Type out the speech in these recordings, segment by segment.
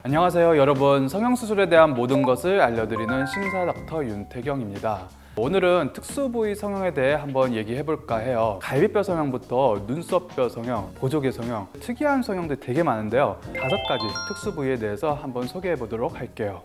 안녕하세요 여러분, 성형수술에 대한 모든 것을 알려드리는 신사 닥터 윤태경입니다. 오늘은 특수 부위 성형에 대해 한번 얘기해 볼까 해요. 갈비뼈 성형부터 눈썹뼈 성형, 보조개 성형, 특이한 성형들 되게 많은데요. 5가지 특수 부위에 대해서 한번 소개해 보도록 할게요.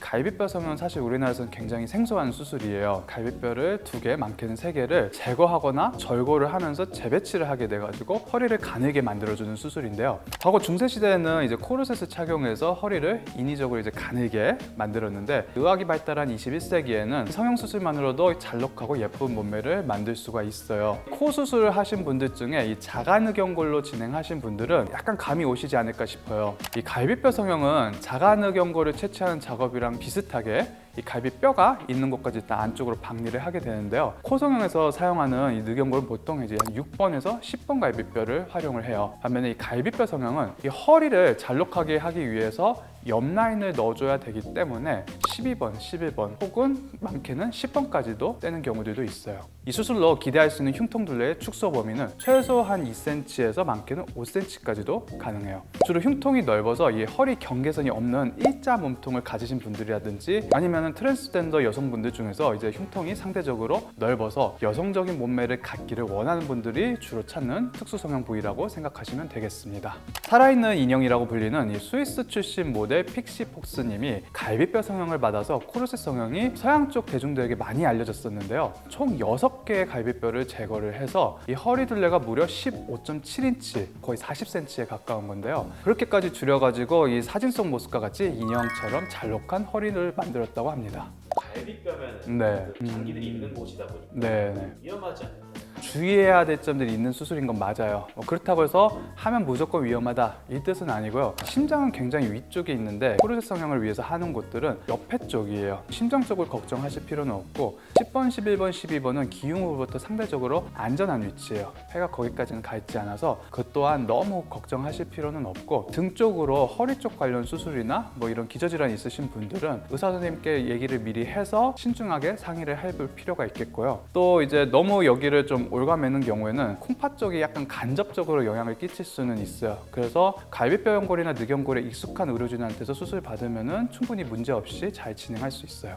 갈비뼈 성형은 사실 우리나라에서는 굉장히 생소한 수술이에요. 갈비뼈를 2개, 많게는 3개를 제거하거나 절골을 하면서 재배치를 하게 돼가지고 허리를 가늘게 만들어주는 수술인데요. 과거 중세시대에는 이제 코르셋을 착용해서 허리를 인위적으로 이제 가늘게 만들었는데, 의학이 발달한 21세기에는 성형수술만으로도 잘록하고 예쁜 몸매를 만들 수가 있어요. 코 수술을 하신 분들 중에 이 자간의경골로 진행하신 분들은 약간 감이 오시지 않을까 싶어요. 이 갈비뼈 성형은 자간의경골을 채취하는 작업이랑 비슷하게 이 갈비뼈가 있는 곳까지 일단 안쪽으로 박리를 하게 되는데요. 코 성형에서 사용하는 이 늑연골은 보통 이제 6번에서 10번 갈비뼈를 활용을 해요. 반면에 이 갈비뼈 성형은 이 허리를 잘록하게 하기 위해서 옆 라인을 넣어줘야 되기 때문에 12번, 11번 혹은 많게는 10번까지도 떼는 경우들도 있어요. 이 수술로 기대할 수 있는 흉통 둘레의 축소 범위는 최소한 2cm에서 많게는 5cm까지도 가능해요. 주로 흉통이 넓어서 이 허리 경계선이 없는 일자 몸통을 가지신 분들이라든지 아니면 트랜스젠더 여성분들 중에서 이제 흉통이 상대적으로 넓어서 여성적인 몸매를 갖기를 원하는 분들이 주로 찾는 특수 성형 부위라고 생각하시면 되겠습니다. 살아있는 인형이라고 불리는 이 스위스 출신 모델 픽시 폭스님이 갈비뼈 성형을 받아서 코르셋 성형이 서양 쪽 대중들에게 많이 알려졌었는데요. 총 6개의 갈비뼈를 제거를 해서 이 허리 둘레가 무려 15.7인치, 거의 40cm에 가까운 건데요. 그렇게까지 줄여가지고 이 사진 속 모습과 같이 인형처럼 잘록한 허리를 만들었다고 합니다. 갈비뼈면 장기들이 있는 곳이다 보니까 위험하지 않나요? 주의해야 될 점들이 있는 수술인 건 맞아요. 그렇다고 해서 하면 무조건 위험하다 이 뜻은 아니고요. 심장은 굉장히 위쪽에 있는데 코르셋 성형을 위해서 하는 곳들은 옆에 쪽이에요. 심장 쪽을 걱정하실 필요는 없고 10번, 11번, 12번은 기흉으로부터 상대적으로 안전한 위치예요. 폐가 거기까지는 가 있지 않아서 그 또한 너무 걱정하실 필요는 없고, 등 쪽으로 허리 쪽 관련 수술이나 뭐 이런 기저질환이 있으신 분들은 의사 선생님께 얘기를 미리 해서 신중하게 상의를 해볼 필요가 있겠고요. 또 이제 너무 여기를 좀 올가매는 경우에는 콩팥 쪽이 약간 간접적으로 영향을 끼칠 수는 있어요. 그래서 갈비뼈 연골이나 늑연골에 익숙한 의료진한테서 수술 받으면 충분히 문제없이 잘 진행할 수 있어요.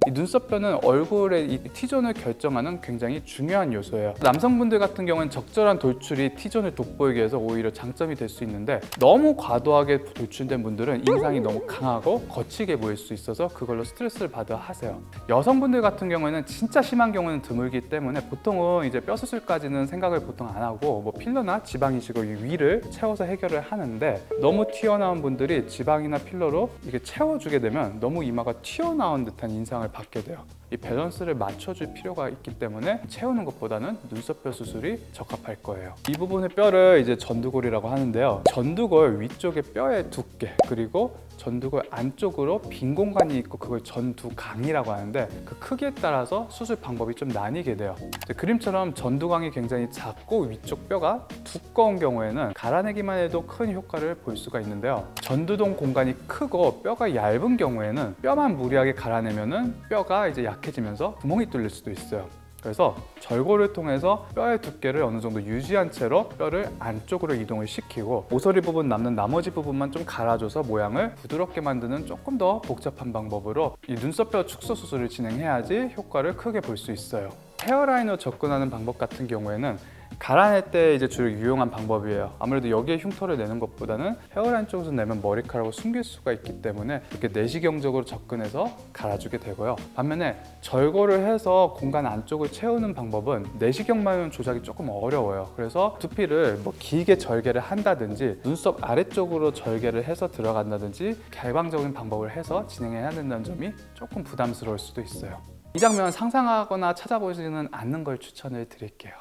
이 눈썹뼈는 얼굴의 이 T존을 결정하는 굉장히 중요한 요소예요. 남성분들 같은 경우는 적절한 돌출이 T존을 돋보이게 해서 오히려 장점이 될 수 있는데, 너무 과도하게 돌출된 분들은 인상이 너무 강하고 거치게 보일 수 있어서 그걸로 스트레스를 받아 하세요. 여성분들 같은 경우에는 진짜 심한 경우는 드물기 때문에 보통은 이제 뼈 수술까지는 생각을 보통 안 하고 뭐 필러나 지방 이식으로 이 위를 채워서 해결을 하는데, 너무 튀어나온 분들이 지방이나 필러로 이게 채워주게 되면 너무 이마가 튀어나온 듯한 인상을 받게 돼요. 이 밸런스를 맞춰줄 필요가 있기 때문에 채우는 것보다는 눈썹뼈 수술이 적합할 거예요. 이 부분의 뼈를 이제 전두골이라고 하는데요. 전두골 위쪽의 뼈의 두께, 그리고 전두골 안쪽으로 빈 공간이 있고 그걸 전두강이라고 하는데, 그 크기에 따라서 수술 방법이 좀 나뉘게 돼요. 그림처럼 전두강이 굉장히 작고 위쪽 뼈가 두꺼운 경우에는 갈아내기만 해도 큰 효과를 볼 수가 있는데요. 전두동 공간이 크고 뼈가 얇은 경우에는 뼈만 무리하게 갈아내면은 뼈가 이제 약해지면서 구멍이 뚫릴 수도 있어요. 그래서 절골을 통해서 뼈의 두께를 어느 정도 유지한 채로 뼈를 안쪽으로 이동을 시키고, 모서리 부분 남는 나머지 부분만 좀 갈아줘서 모양을 부드럽게 만드는 조금 더 복잡한 방법으로 이 눈썹뼈 축소 수술을 진행해야지 효과를 크게 볼 수 있어요. 헤어라인으로 접근하는 방법 같은 경우에는 갈아낼 때 이제 주로 유용한 방법이에요. 아무래도 여기에 흉터를 내는 것보다는 헤어라인 쪽에서 내면 머리카락을 숨길 수가 있기 때문에 이렇게 내시경적으로 접근해서 갈아주게 되고요. 반면에 절골을 해서 공간 안쪽을 채우는 방법은 내시경만은 조작이 조금 어려워요. 그래서 두피를 뭐 길게 절개를 한다든지 눈썹 아래쪽으로 절개를 해서 들어간다든지 개방적인 방법을 해서 진행해야 된다는 점이 조금 부담스러울 수도 있어요. 이 장면 상상하거나 찾아보지는 않는 걸 추천을 드릴게요.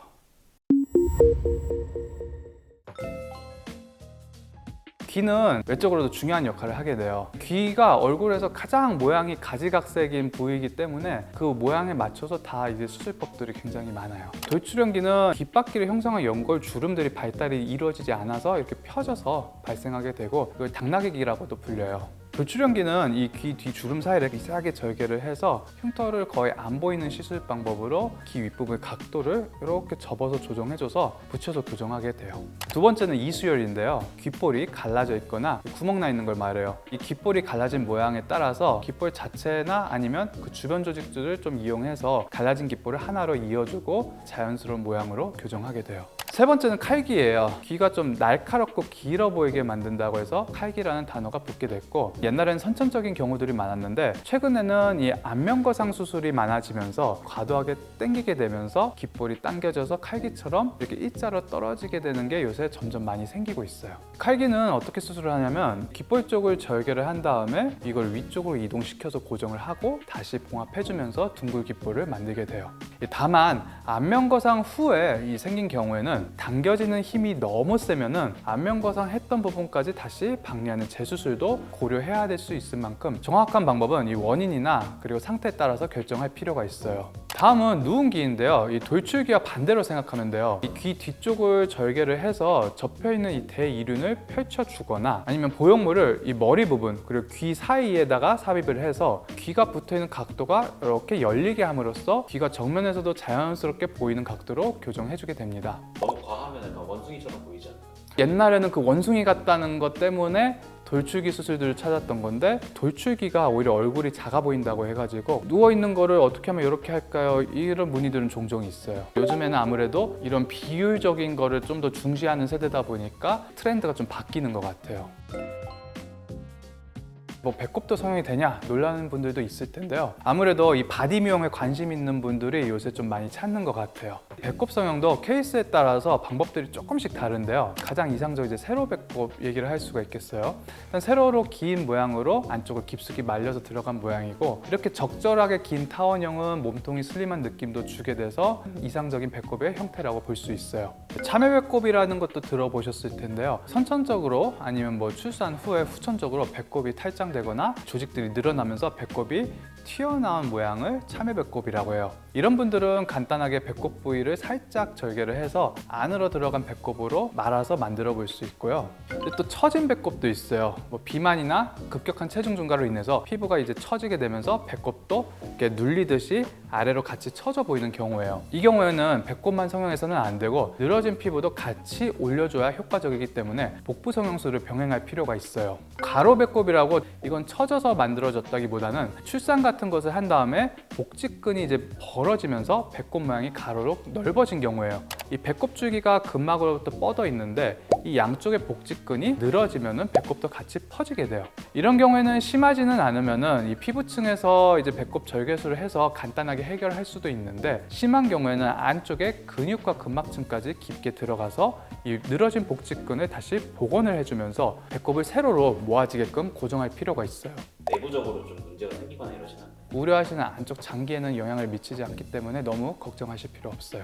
귀는 외적으로도 중요한 역할을 하게 돼요. 귀가 얼굴에서 가장 모양이 가지각색인 부위이기 때문에 그 모양에 맞춰서 다 이제 수술법들이 굉장히 많아요. 돌출형귀는 귓바퀴를 형성한 연골 주름들이 발달이 이루어지지 않아서 이렇게 펴져서 발생하게 되고, 이걸 당나귀 귀라고도 불려요. 돌출연기는 이 귀 뒤 주름 사이를 이상하게 절개를 해서 흉터를 거의 안 보이는 시술 방법으로 귀 윗부분의 각도를 이렇게 접어서 조정해줘서 붙여서 교정하게 돼요. 두 번째는 이수혈인데요. 귓볼이 갈라져 있거나 구멍 나 있는 걸 말해요. 이 귓볼이 갈라진 모양에 따라서 귓볼 자체나 아니면 그 주변 조직들을 좀 이용해서 갈라진 귓볼을 하나로 이어주고 자연스러운 모양으로 교정하게 돼요. 세 번째는 칼기예요. 귀가 좀 날카롭고 길어 보이게 만든다고 해서 칼기라는 단어가 붙게 됐고, 옛날에는 선천적인 경우들이 많았는데 최근에는 이 안면거상 수술이 많아지면서 과도하게 당기게 되면서 귓볼이 당겨져서 칼기처럼 이렇게 일자로 떨어지게 되는 게 요새 점점 많이 생기고 있어요. 칼기는 어떻게 수술을 하냐면 귓볼 쪽을 절개를 한 다음에 이걸 위쪽으로 이동시켜서 고정을 하고 다시 봉합해주면서 둥글 귓볼을 만들게 돼요. 다만 안면거상 후에 이 생긴 경우에는 당겨지는 힘이 너무 세면은 안면거상 했던 부분까지 다시 박리하는 재수술도 고려해야 될 수 있을 만큼 정확한 방법은 이 원인이나 그리고 상태에 따라서 결정할 필요가 있어요. 다음은 누운기인데요. 이 돌출기와 반대로 생각하면 돼요. 이 귀 뒤쪽을 절개를 해서 접혀있는 이 대이륜을 펼쳐주거나 아니면 보형물을 이 머리 부분 그리고 귀 사이에다가 삽입을 해서 귀가 붙어있는 각도가 이렇게 열리게 함으로써 귀가 정면에서도 자연스럽게 보이는 각도로 교정해주게 됩니다. 너무 과하면 약간 원숭이처럼 보이지 않나요? 옛날에는 그 원숭이 같다는 것 때문에 돌출기 수술들을 찾았던 건데, 돌출기가 오히려 얼굴이 작아 보인다고 해가지고 누워있는 거를 어떻게 하면 이렇게 할까요? 이런 문의들은 종종 있어요. 요즘에는 아무래도 이런 비율적인 거를 좀 더 중시하는 세대다 보니까 트렌드가 좀 바뀌는 것 같아요. 뭐 배꼽도 성형이 되냐 놀라는 분들도 있을 텐데요. 아무래도 이 바디 미용에 관심 있는 분들이 요새 좀 많이 찾는 것 같아요. 배꼽 성형도 케이스에 따라서 방법들이 조금씩 다른데요. 가장 이상적 이제 세로 배꼽 얘기를 할 수가 있겠어요. 일단 세로로 긴 모양으로 안쪽을 깊숙이 말려서 들어간 모양이고, 이렇게 적절하게 긴 타원형은 몸통이 슬림한 느낌도 주게 돼서 이상적인 배꼽의 형태라고 볼 수 있어요. 참외 배꼽이라는 것도 들어보셨을 텐데요. 선천적으로 아니면 뭐 출산 후에 후천적으로 배꼽이 탈장되거나 조직들이 늘어나면서 배꼽이 튀어나온 모양을 참외 배꼽이라고 해요. 이런 분들은 간단하게 배꼽 부위를 살짝 절개를 해서 안으로 들어간 배꼽으로 말아서 만들어 볼 수 있고요. 근데 또 처진 배꼽도 있어요. 뭐 비만이나 급격한 체중 증가로 인해서 피부가 이제 처지게 되면서 배꼽도 이렇게 눌리듯이 아래로 같이 처져 보이는 경우예요. 이 경우에는 배꼽만 성형해서는 안 되고 늘어진 피부도 같이 올려줘야 효과적이기 때문에 복부 성형술을 병행할 필요가 있어요. 가로 배꼽이라고, 이건 처져서 만들어졌다기보다는 출산 같은 것을 한 다음에 복직근이 이제 벌어지면서 배꼽 모양이 가로로 넓어진 경우예요. 이 배꼽 줄기가 근막으로부터 뻗어 있는데 이 양쪽의 복직근이 늘어지면은 배꼽도 같이 퍼지게 돼요. 이런 경우에는 심하지는 않으면은 이 피부층에서 이제 배꼽 절개술을 해서 간단하게 해결할 수도 있는데, 심한 경우에는 안쪽에 근육과 근막층까지 깊게 들어가서 이 늘어진 복직근을 다시 복원을 해주면서 배꼽을 세로로 모아지게끔 고정할 필요가 있어요. 내부적으로 좀 문제가 생기거나 이러진 않나요? 우려하시는 안쪽 장기에는 영향을 미치지 않기 때문에 너무 걱정하실 필요 없어요.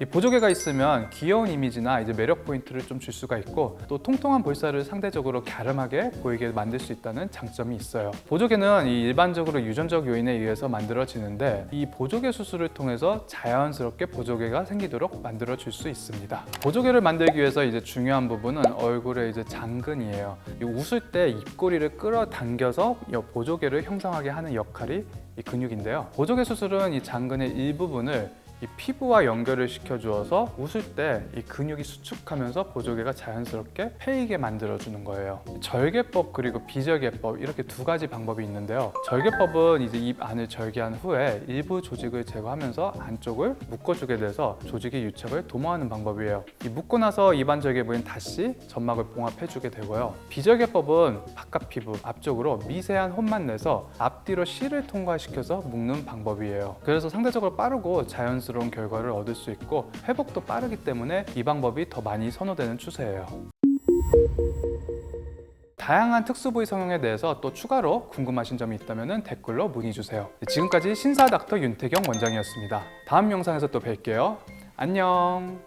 이 보조개가 있으면 귀여운 이미지나 이제 매력 포인트를 좀 줄 수가 있고, 또 통통한 볼살을 상대적으로 갸름하게 보이게 만들 수 있다는 장점이 있어요. 보조개는 이 일반적으로 유전적 요인에 의해서 만들어지는데, 이 보조개 수술을 통해서 자연스럽게 보조개가 생기도록 만들어 줄 수 있습니다. 보조개를 만들기 위해서 이제 중요한 부분은 얼굴의 이제 장근이에요. 이 웃을 때 입꼬리를 끌어당겨서 이 보조개를 형성하게 하는 역할이 이 근육인데요. 보조개 수술은 이 장근의 일부분을 이 피부와 연결을 시켜주어서 웃을 때 이 근육이 수축하면서 보조개가 자연스럽게 패이게 만들어주는 거예요. 절개법 그리고 비절개법, 이렇게 두 가지 방법이 있는데요. 절개법은 이제 입 안을 절개한 후에 일부 조직을 제거하면서 안쪽을 묶어주게 돼서 조직의 유착을 도모하는 방법이에요. 이 묶고 나서 입안 절개 부위는 다시 점막을 봉합해주게 되고요. 비절개법은 바깥 피부 앞쪽으로 미세한 홈만 내서 앞뒤로 실을 통과시켜서 묶는 방법이에요. 그래서 상대적으로 빠르고 자연스러운 결과를 얻을 수 있고 회복도 빠르기 때문에 이 방법이 더 많이 선호되는 추세예요. 다양한 특수 부위 성형에 대해서 또 추가로 궁금하신 점이 있다면 댓글로 문의 주세요. 지금까지 신사 닥터 윤태경 원장이었습니다. 다음 영상에서 또 뵐게요. 안녕.